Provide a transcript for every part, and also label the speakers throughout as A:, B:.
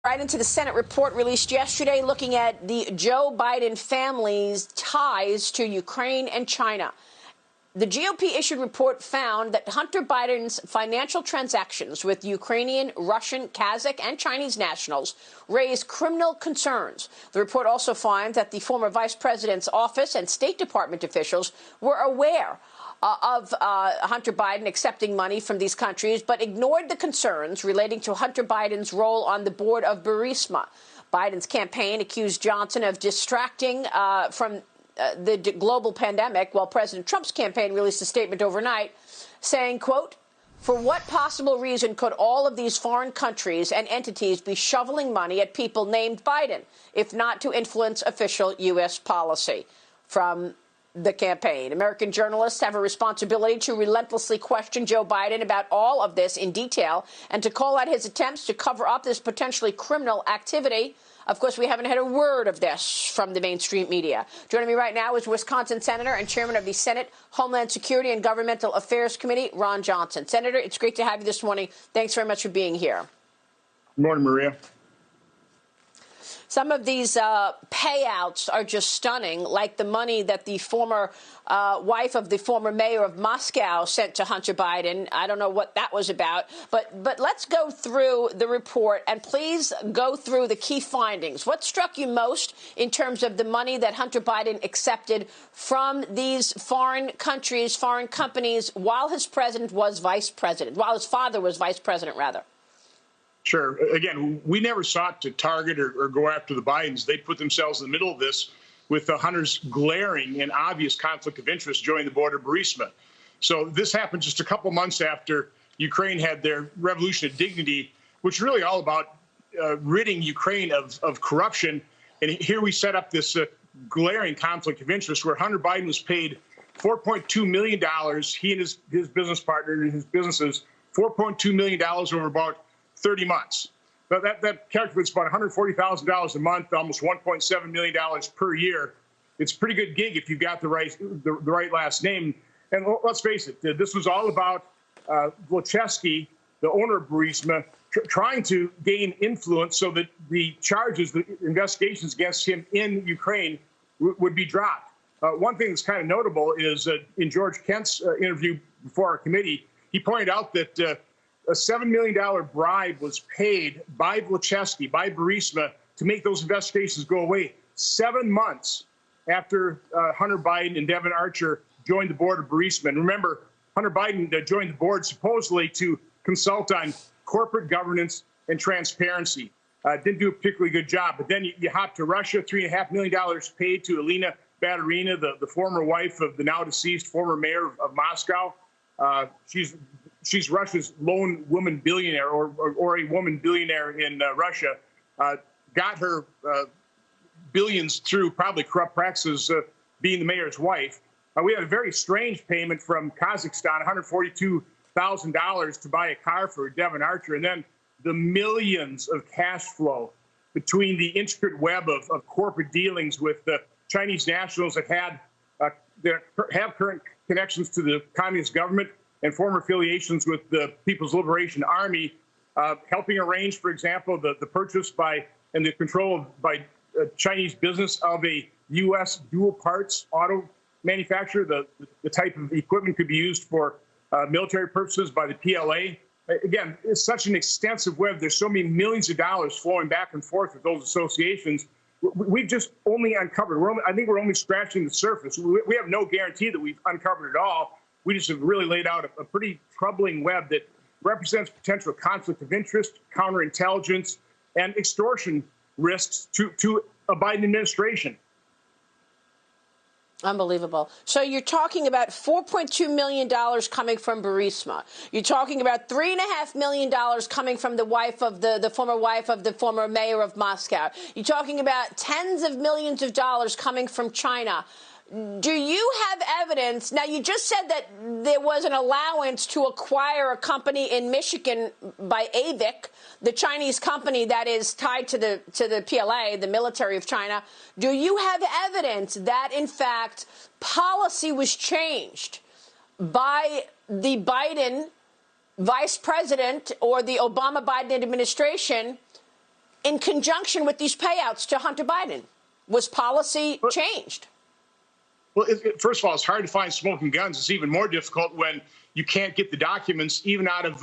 A: Right into the Senate report released yesterday looking at the Joe Biden family's ties to Ukraine and China. The GOP issued report found that Hunter Biden's financial transactions with Ukrainian, Russian, Kazakh, and Chinese nationals raised criminal concerns. The report also finds that the former vice president's office and State Department officials were aware of Hunter Biden accepting money from these countries, but ignored the concerns relating to Hunter Biden's role on the board of Burisma. Biden's campaign accused Johnson of distracting from the global pandemic, while President Trump's campaign released a statement overnight saying, quote, "For what possible reason could all of these foreign countries and entities be shoveling money at people named Biden, if not to influence official U.S. policy?" From the campaign. American journalists have a responsibility to relentlessly question Joe Biden about all of this in detail and to call out his attempts to cover up this potentially criminal activity. Of course, we haven't had a word of this from the mainstream media. Joining me right now is Wisconsin Senator and Chairman of the Senate Homeland Security and Governmental Affairs Committee, Ron Johnson. Senator, it's great to have you this morning. Thanks very much for being here.
B: Good morning, Maria.
A: Some of these payouts are just stunning, like the money that the former wife of the former mayor of Moscow sent to Hunter Biden. I don't know what that was about, but let's go through the report and please go through the key findings. What struck you most in terms of the money that Hunter Biden accepted from these foreign countries, foreign companies, while his president was vice president, while his father was vice president, rather?
B: Sure. Again, we never sought to target or go after the Bidens. They put themselves in the middle of this with the Hunter's glaring and obvious conflict of interest joining the board of Burisma. So this happened just a couple months after Ukraine had their revolution of dignity, which is really all about ridding Ukraine of corruption. And here we set up this glaring conflict of interest where Hunter Biden was paid $4.2 million. He and his business partner and his businesses, $4.2 million over about 30 months. That calculates about $140,000 a month, almost $1.7 million per year. It's a pretty good gig if you've got the right last name. And let's face it, this was all about Wojcicki, the owner of Burisma, trying to gain influence so that the charges, the investigations against him in Ukraine would be dropped. One thing that's kind of notable is in George Kent's interview before our committee, he pointed out that a $7 million bribe was paid by Wojcicki, by Burisma, to make those investigations go away 7 months after Hunter Biden and Devin Archer joined the board of Burisma. And remember, Hunter Biden joined the board supposedly to consult on corporate governance and transparency. Didn't do a particularly good job. But then you hop to Russia, $3.5 million paid to Elena Baturina, the former wife of the now deceased former mayor of Moscow. She's Russia's lone woman billionaire, or a woman billionaire in Russia. Got her billions through probably corrupt practices, being the mayor's wife. We had a very strange payment from Kazakhstan, $142,000 to buy a car for Devin Archer, and then the millions of cash flow between the intricate web of corporate dealings with the Chinese nationals that have current connections to the communist government and former affiliations with the People's Liberation Army, helping arrange, for example, the purchase by and the control by Chinese business of a U.S. dual parts auto manufacturer. The type of equipment could be used for military purposes by the PLA. Again, it's such an extensive web. There's so many millions of dollars flowing back and forth with those associations. We've just only uncovered. I think we're only scratching the surface. We have no guarantee that we've uncovered it all. We just have really laid out a pretty troubling web that represents potential conflict of interest, counterintelligence, and extortion risks to a Biden administration.
A: Unbelievable. So you're talking about $4.2 million coming from Burisma. You're talking about $3.5 million coming from the wife of the former wife of the former mayor of Moscow. You're talking about tens of millions of dollars coming from China. Do you have evidence? Now, you just said that there was an allowance to acquire a company in Michigan by R-Wisc, the Chinese company that is tied to the PLA, the military of China. Do you have evidence that, in fact, policy was changed by the Biden vice president or the Obama-Biden administration in conjunction with these payouts to Hunter Biden? Was policy changed?
B: Well, first of all, it's hard to find smoking guns. It's even more difficult when you can't get the documents even out of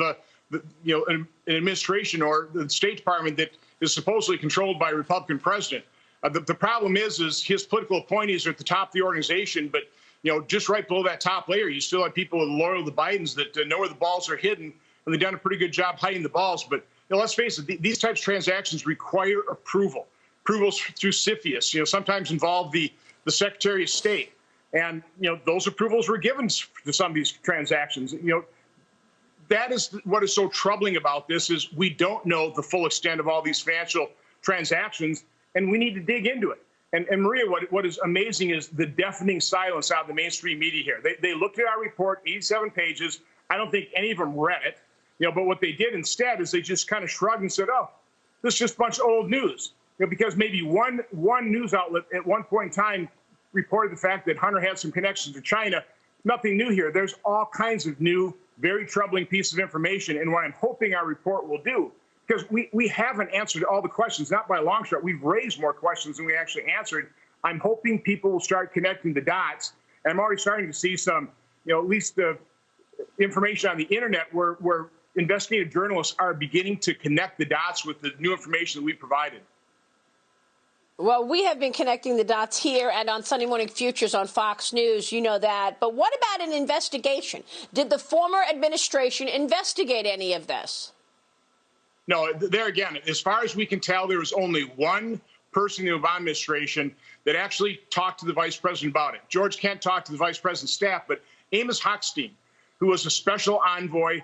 B: an administration or the State Department that is supposedly controlled by a Republican president. The problem is his political appointees are at the top of the organization, but just right below that top layer, you still have people loyal to the Bidens that know where the balls are hidden, and they've done a pretty good job hiding the balls. But let's face it, these types of transactions require approval. Approvals through CFIUS, sometimes involve the Secretary of State. And, those approvals were given to some of these transactions. That is what is so troubling about this is we don't know the full extent of all these financial transactions, and we need to dig into it. And Maria, what is amazing is the deafening silence out of the mainstream media here. They looked at our report, 87 pages. I don't think any of them read it. But what they did instead is they just kind of shrugged and said, oh, this is just a bunch of old news. Because maybe one news outlet at one point in time reported the fact that Hunter had some connections to China. Nothing new here. There's all kinds of new, very troubling pieces of information. And what I'm hoping our report will do, because we haven't answered all the questions, not by a long shot. We've raised more questions than we actually answered. I'm hoping people will start connecting the dots. And I'm already starting to see some, at least information on the internet where investigative journalists are beginning to connect the dots with the new information that we provided.
A: Well, we have been connecting the dots here and on Sunday Morning Futures on Fox News. You know that. But what about an investigation? Did the former administration investigate any of this?
B: No, there again, as far as we can tell, there was only one person in the Obama administration that actually talked to the vice president about it. George Kent talked to the vice president's staff, but Amos Hochstein, who was a special envoy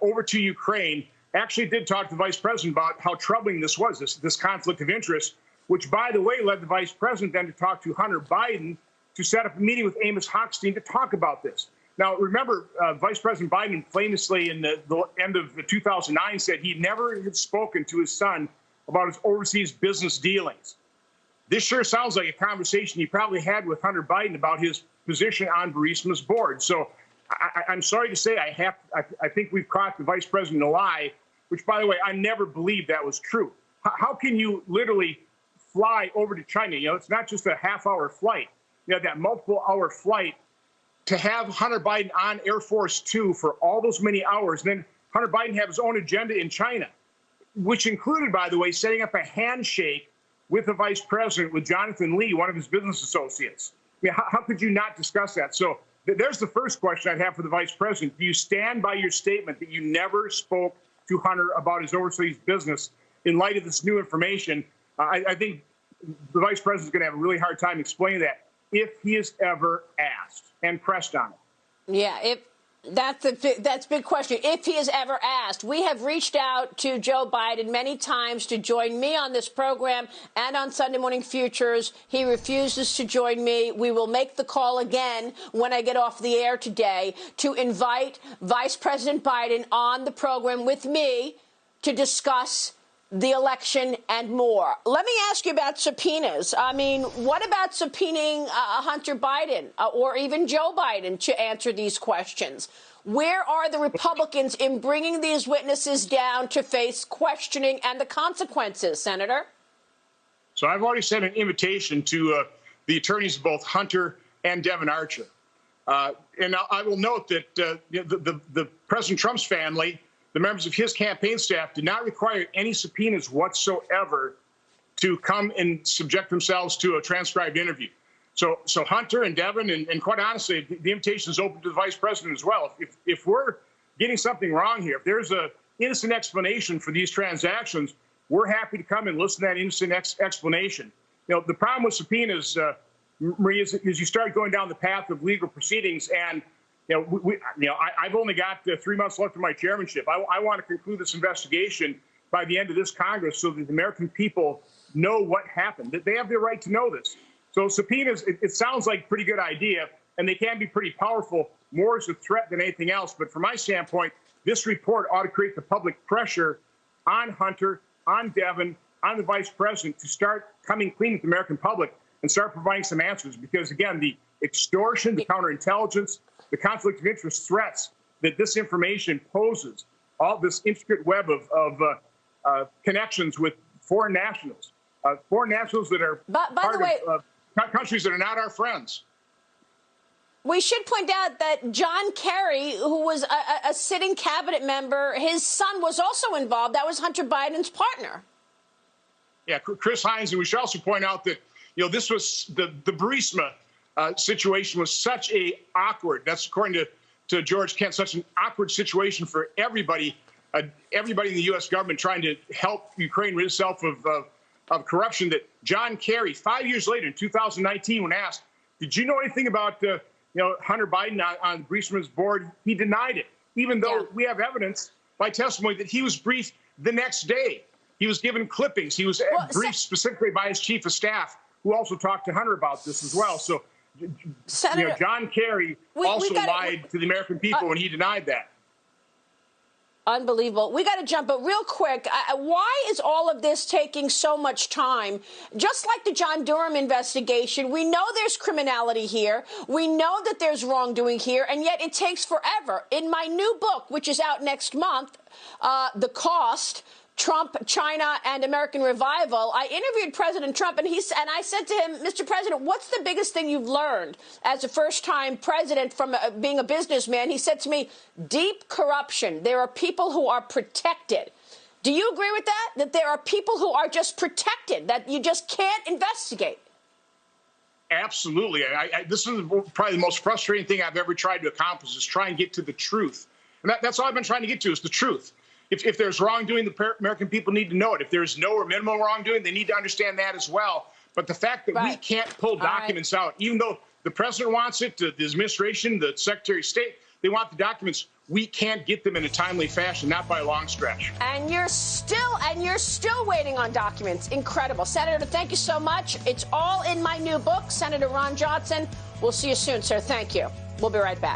B: over to Ukraine, actually did talk to the vice president about how troubling this was, this conflict of interest, which, by the way, led the vice president then to talk to Hunter Biden to set up a meeting with Amos Hochstein to talk about this. Now, remember, Vice President Biden famously in the end of 2009 said he never had spoken to his son about his overseas business dealings. This sure sounds like a conversation he probably had with Hunter Biden about his position on Burisma's board. So I'm sorry to say I think we've caught the vice president in a lie, which, by the way, I never believed that was true. How can you literally fly over to China? It's not just a half-hour flight. You have that multiple-hour flight to have Hunter Biden on Air Force Two for all those many hours. And then Hunter Biden had his own agenda in China, which included, by the way, setting up a handshake with the vice president, with Jonathan Lee, one of his business associates. How could you not discuss that? So there's the first question I'd have for the vice president. Do you stand by your statement that you never spoke to Hunter about his overseas business in light of this new information? I think the vice president is going to have a really hard time explaining that if he is ever asked and pressed on it.
A: Yeah, that's a big question. If he is ever asked, we have reached out to Joe Biden many times to join me on this program and on Sunday Morning Futures. He refuses to join me. We will make the call again when I get off the air today to invite Vice President Biden on the program with me to discuss the election and more. Let me ask you about subpoenas. I mean, what about subpoenaing Hunter Biden or even Joe Biden to answer these questions? Where are the Republicans in bringing these witnesses down to face questioning and the consequences, Senator?
B: So I've already sent an invitation to the attorneys of both Hunter and Devin Archer. And I will note that the President Trump's family, the members of his campaign staff, did not require any subpoenas whatsoever to come and subject themselves to a transcribed interview. So Hunter and Devin, and quite honestly, the invitation is open to the vice president as well. If we're getting something wrong here, if there's an innocent explanation for these transactions, we're happy to come and listen to that innocent explanation. The problem with subpoenas, Maria, is you start going down the path of legal proceedings, and I've only got 3 months left of my chairmanship. I want to conclude this investigation by the end of this Congress so that the American people know what happened, that they have the right to know this. So subpoenas, it sounds like a pretty good idea, and they can be pretty powerful, more as a threat than anything else. But from my standpoint, this report ought to create the public pressure on Hunter, on Devin, on the vice president to start coming clean with the American public and start providing some answers. Because, again, the extortion, the counterintelligence, the conflict of interest threats that this information poses, all this intricate web of connections with foreign nationals that are
A: by
B: part
A: the way,
B: of countries that are not our friends.
A: We should point out that John Kerry, who was a sitting cabinet member, his son was also involved. That was Hunter Biden's partner.
B: Yeah, Chris Hines. And we should also point out that, this was the Burisma situation was such a awkward, that's according to George Kent, such an awkward situation for everybody in the U.S. government trying to help Ukraine rid itself of corruption, that John Kerry, 5 years later in 2019, when asked, did you know anything about Hunter Biden on Burisma's board, he denied it, even though we have evidence by testimony that he was briefed the next day. He was given clippings. He was briefed specifically by his chief of staff, who also talked to Hunter about this as well. So,
A: Senator,
B: John Kerry also lied to the American people when he denied that.
A: Unbelievable. We got to jump, but real quick, why is all of this taking so much time? Just like the John Durham investigation, we know there's criminality here. We know that there's wrongdoing here, and yet it takes forever. In my new book, which is out next month, The Cost, Trump, China, and American Revival, I interviewed President Trump, and I said to him, Mr. President, what's the biggest thing you've learned as a first-time president from being a businessman? He said to me, deep corruption. There are people who are protected. Do you agree with that? That there are people who are just protected, that you just can't investigate?
B: Absolutely. This is probably the most frustrating thing I've ever tried to accomplish, is try and get to the truth. And that's all I've been trying to get to, is the truth. If there's wrongdoing, the American people need to know it. If there's no or minimal wrongdoing, they need to understand that as well. But the fact that we can't pull documents out, even though the president wants it, the administration, the Secretary of State, they want the documents, we can't get them in a timely fashion, not by a long stretch.
A: And you're still waiting on documents. Incredible. Senator, thank you so much. It's all in my new book, Senator Ron Johnson. We'll see you soon, sir. Thank you. We'll be right back.